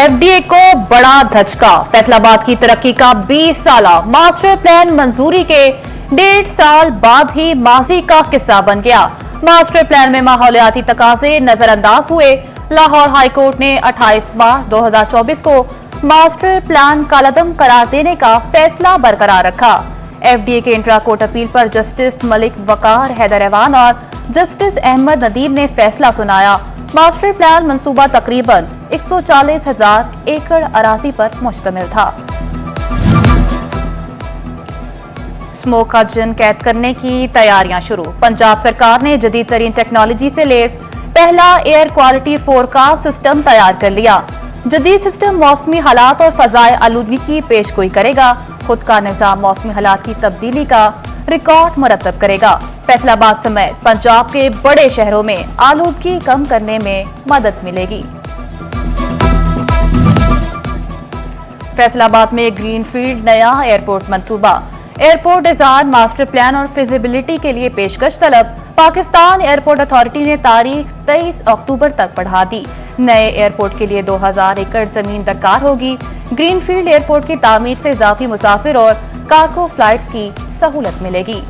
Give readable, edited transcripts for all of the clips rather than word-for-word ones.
FDA को बड़ा धचका। फैसलाबाद की तरक्की का 20 साला मास्टर प्लान मंजूरी के 1.5 साल बाद ही माजी का किस्सा बन गया। मास्टर प्लान में माहौलियाती तकाजे नजरअंदाज हुए। लाहौर हाईकोर्ट ने 28 मार्च 2024 को मास्टर प्लान कालादम करार देने का फैसला बरकरार रखा। एफडीए के इंट्रा कोर्ट अपील पर जस्टिस मलिक वकार हैदर ऐवान और जस्टिस अहमद नदीम ने फैसला सुनाया। मास्टर प्लान मंसूबा तकरीबन 140,000 एकड़ अराजी पर मुश्तमिल था। स्मोक का जिन कैद करने की तैयारियां शुरू। पंजाब सरकार ने जदीद तरीन टेक्नोलॉजी से लैस पहला एयर क्वालिटी फोरकास्ट सिस्टम तैयार कर लिया। जदीद सिस्टम मौसमी हालात और फजाए आलूदगी की पेशगोई करेगा। खुद का निजाम मौसमी हालात की तब्दीली का रिकॉर्ड मुरतब करेगा। फैसलाबाद समेत पंजाब के बड़े शहरों में आलूदगी कम करने में मदद मिलेगी। फैसलाबाद में ग्रीनफील्ड नया एयरपोर्ट मंसूबा। एयरपोर्ट डिजाइन मास्टर प्लान और फिजिबिलिटी के लिए पेशकश तलब। पाकिस्तान एयरपोर्ट अथॉरिटी ने तारीख 23 अक्टूबर तक बढ़ा दी। नए एयरपोर्ट के लिए 2000 एकड़ जमीन दरकार होगी। ग्रीनफील्ड एयरपोर्ट की तामीर से इजाफी मुसाफिर और कार्गो फ्लाइट्स की सहूलत मिलेगी।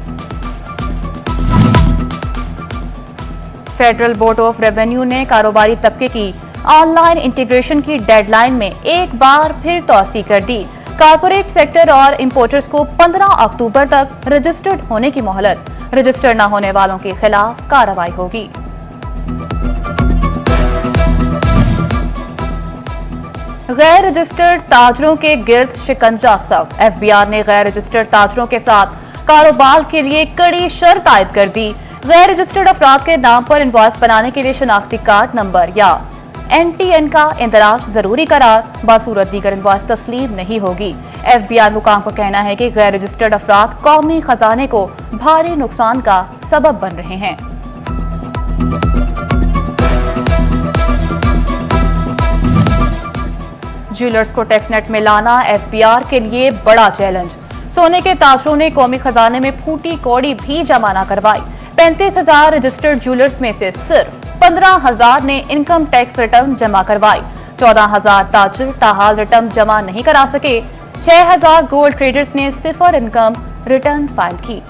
फेडरल बोर्ड ऑफ रेवेन्यू ने कारोबारी तबके की ऑनलाइन इंटीग्रेशन की डेडलाइन में एक बार फिर तौसी कर दी। कॉर्पोरेट सेक्टर और इंपोर्टर्स को 15 अक्टूबर तक रजिस्टर्ड होने की मोहलत। रजिस्टर न होने वालों के खिलाफ कार्रवाई होगी। गैर रजिस्टर्ड ताजरों के गिर्द शिकंजा सख्त। एफबीआर ने गैर रजिस्टर्ड ताजरों के साथ कारोबार के लिए कड़ी शर्त आयद कर दी। गैर रजिस्टर्ड अफराद के नाम पर इनवॉइस बनाने के लिए शनाख्ती कार्ड नंबर या एनटीएन का इंदराज जरूरी करार। बासूरत दीगर इनवॉइस तस्लीम नहीं होगी। एफबीआर हुकाम का कहना है कि गैर रजिस्टर्ड अफराद कौमी खजाने को भारी नुकसान का सबब बन रहे हैं। ज्वेलर्स को टैक्सनेट में लाना एफबीआर के लिए बड़ा चैलेंज। सोने के ताजरों ने कौमी खजाने में फूटी कौड़ी भी जमा न करवाई। 35,000 रजिस्टर्ड ज्वेलर्स में से सिर्फ 15,000 ने इनकम टैक्स रिटर्न जमा करवाई। 14,000 ताजर ताहाल रिटर्न जमा नहीं करा सके। 6,000 गोल्ड ट्रेडर्स ने सिफर इनकम रिटर्न फाइल की।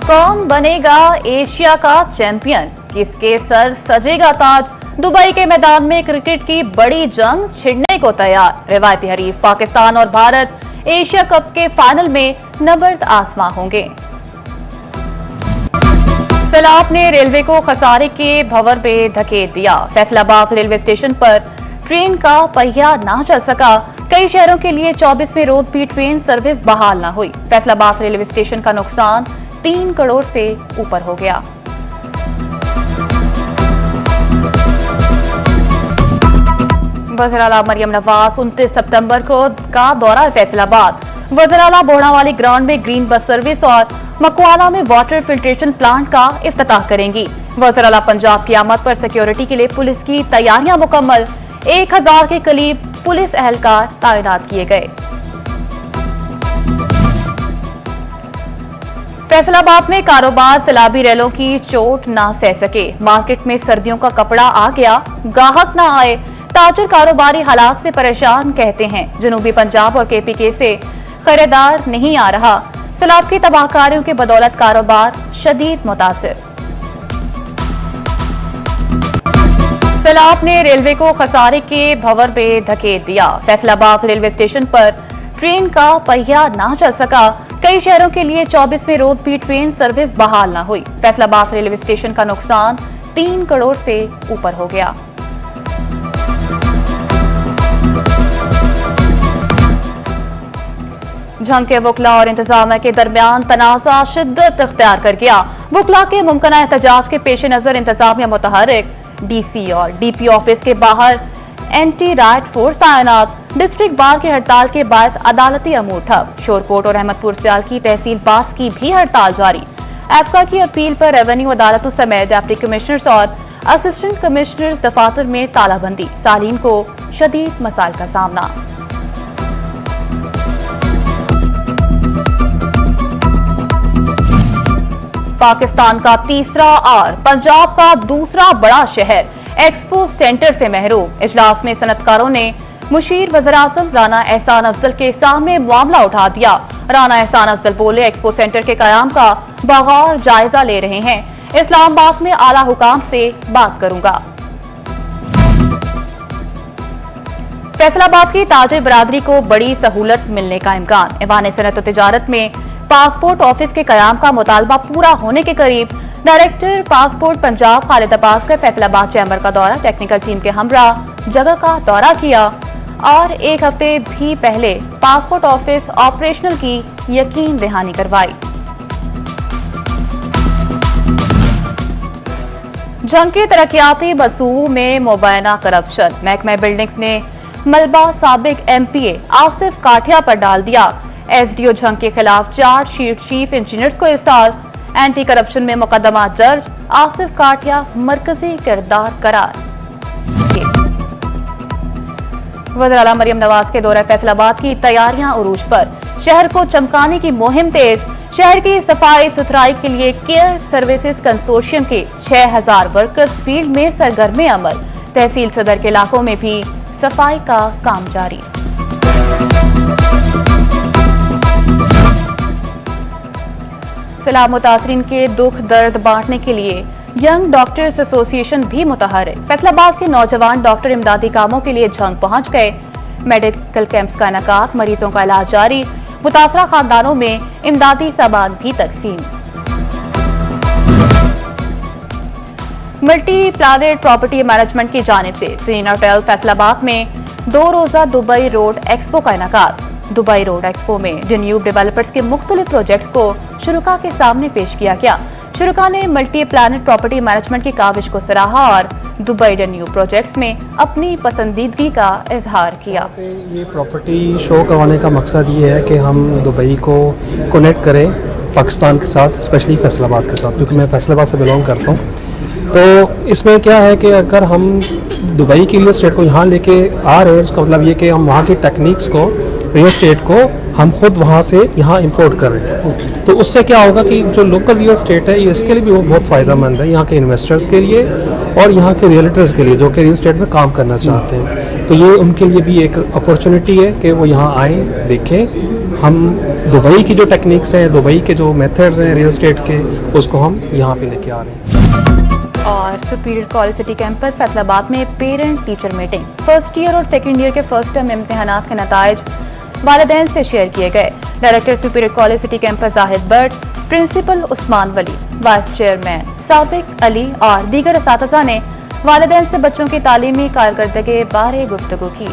कौन बनेगा एशिया का चैंपियन? किसके सर सजेगा ताज? दुबई के मैदान में क्रिकेट की बड़ी जंग छिड़ने को तैयार। रिवायती हरीफ पाकिस्तान और भारत एशिया कप के फाइनल में नबर्द आसमां होंगे। सैलाब ने रेलवे को खसारे के भंवर में धकेल दिया। फैसलाबाद रेलवे स्टेशन पर ट्रेन का पहिया ना चल सका। कई शहरों के लिए 24वें रोज भी ट्रेन सर्विस बहाल न हुई। फैसलाबाद रेलवे स्टेशन का नुकसान 3 करोड़ से ऊपर हो गया। वज़ीर आला मरियम नवाज 29 सितंबर को का दौरा फैसलाबाद। वज़ीर आला बोड़ावाली ग्राउंड में ग्रीन बस सर्विस और मकवाना में वाटर फिल्ट्रेशन प्लांट का इफ्तिताह करेंगी। वज़ीर आला पंजाब की आमद पर सिक्योरिटी के लिए पुलिस की तैयारियां मुकम्मल। 1000 के करीब पुलिस एहलकार तैनात किए गए। फैसलाबाद में कारोबार सैलाबी रेलों की चोट ना सह सके। मार्केट में सर्दियों का कपड़ा आ गया, गाहक ना आए। ताजर कारोबारी हालात से परेशान कहते हैं। जनूबी पंजाब और केपीके से खरीदार नहीं आ रहा। सैलाब की तबाहकारियों के बदौलत कारोबार शदीद मुतासिर। सैलाब ने रेलवे को खसारे के भंवर में धकेल दिया। फैसलाबाद रेलवे स्टेशन पर ट्रेन का पहिया ना चल सका। कई शहरों के लिए 24वें रोज भी ट्रेन सर्विस बहाल न हुई। फैसलाबाद रेलवे स्टेशन का नुकसान 3 करोड़ से ऊपर हो गया। जंग के वकला और इंतजामिया के दरमियान तनाज़ा शिद्दत इख्तियार कर गया। वकला के मुमकिन एहतजाज के पेश नजर इंतजामिया मुतहर्रिक। डीसी और डीपी ऑफिस के बाहर एंटी राइट फोर्स तैनात। डिस्ट्रिक्ट बार की हड़ताल के बाद अदालती अमूर ठप। शोरकोट और अहमदपुर सियाल की तहसील बास की भी हड़ताल जारी। एफका की अपील पर रेवेन्यू अदालतों समेत डिप्टी कमिश्नर्स और असिस्टेंट कमिश्नर्स दफातर में तालाबंदी। तालीम को शदीद मसाइल का सामना। पाकिस्तान का तीसरा और पंजाब का दूसरा बड़ा शहर एक्सपो सेंटर से महरूम। इजलास में सनतकारों ने मुशीर वज़ीर-ए-आज़म राना एहसान अफजल के सामने मामला उठा दिया। राना एहसान अफजल बोले, एक्सपो सेंटर के कयाम का बगौर जायजा ले रहे हैं। इस्लामाबाद में आला हुकाम से बात करूंगा। फैसलाबाद की ताजिर बरादरी को बड़ी सहूलत मिलने का इम्कान। ऐवान सनअत व तिजारत में पासपोर्ट ऑफिस के कयाम का मुतालबा पूरा होने के करीब। डायरेक्टर पासपोर्ट पंजाब खालिद अब्बास का फैसलाबाद चैम्बर का दौरा, टेक्निकल टीम के हमरा जगह का दौरा किया और एक हफ्ते भी पहले पासपोर्ट ऑफिस ऑपरेशनल की यकीन दहानी करवाई। जंग के तरक्याती मंसूबों में मुबैना करप्शन। महकमा बिल्डिंग्स ने मलबा साबिक एमपीए आसिफ काठिया पर डाल दिया। एसडीओ जंग के खिलाफ चार्जशीट चीफ इंजीनियर्स को इरसाल। एंटी करप्शन में मुकदमा दर्ज, आसिफ काठिया मरकजी किरदार करार। वज़ीर आला मरियम नवाज के दौरे फैसलाबाद की तैयारियां उरूज पर। शहर को चमकाने की मुहिम तेज। शहर की सफाई सुथराई के लिए केयर सर्विसेज कंसोर्शियम के 6000 वर्कर्स फील्ड में सरगर्म अमल। तहसील सदर के इलाकों में भी सफाई का काम जारी। सैलाब मुतासरीन के दुख दर्द बांटने के लिए यंग डॉक्टर्स एसोसिएशन भी मुतहरिक। फैसलाबाद के नौजवान डॉक्टर इमदादी कामों के लिए जंग पहुंच गए। मेडिकल कैंप्स का इनेकाद, मरीजों का इलाज जारी। मुतासरा खानदानों में इमदादी सामान भी तकसीम। मल्टी प्लानेट प्रॉपर्टी मैनेजमेंट की जानिब से सीरीना होटल फैसलाबाद में 2 रोजा दुबई रोड एक्सपो का इनेकाद। दुबई रोड एक्सपो में डेन्यूब डेवलपर्स के मुख्तलिफ प्रोजेक्ट्स को शुरुका के सामने पेश किया गया। शुरुका ने मल्टी प्लानेट प्रॉपर्टी मैनेजमेंट की काविश को सराहा और दुबई डेन्यूब प्रोजेक्ट्स में अपनी पसंदीदगी का इजहार किया। ये प्रॉपर्टी शो करवाने का मकसद ये है कि हम दुबई को कनेक्ट करें पाकिस्तान के साथ, स्पेशली फैसलाबाद के साथ, क्योंकि मैं फैसलाबाद से बिलोंग करता हूँ। तो इसमें क्या है कि अगर हम दुबई की रियल एस्टेट को यहाँ लेके आ रहे हैं, इसका मतलब ये कि हम वहाँ की टेक्निक्स को, रियल एस्टेट को हम खुद वहाँ से यहाँ इंपोर्ट कर रहे हैं। तो उससे क्या होगा कि जो लोकल रियल एस्टेट है, ये इसके लिए भी वो बहुत फ़ायदेमंद है, यहाँ के इन्वेस्टर्स के लिए और यहाँ के रियल्टर्स के लिए जो कि रियल एस्टेट में काम करना चाहते हैं। तो ये उनके लिए भी एक अपॉर्चुनिटी है कि वो यहाँ आएँ, देखें। हम दुबई की जो टेक्निक्स हैं, दुबई के जो मेथड्स हैं रियल एस्टेट के, उसको हम यहाँ पे लेके आ रहे हैं। और Superior College City Campus Faisalabad में parent teacher meeting. First year और सेकेंड ईयर के फर्स्ट टर्म इम्तिहानात के नताइज वालिदैन से शेयर किए गए। Director Superior College City Campus Zahid Butt, principal Usman Wali, vice chairman Sabiq Ali और दीगर असातिज़ा ने वालिदैन से बच्चों की तालीमी कारकर्दगी बारे गुफ्तगू की।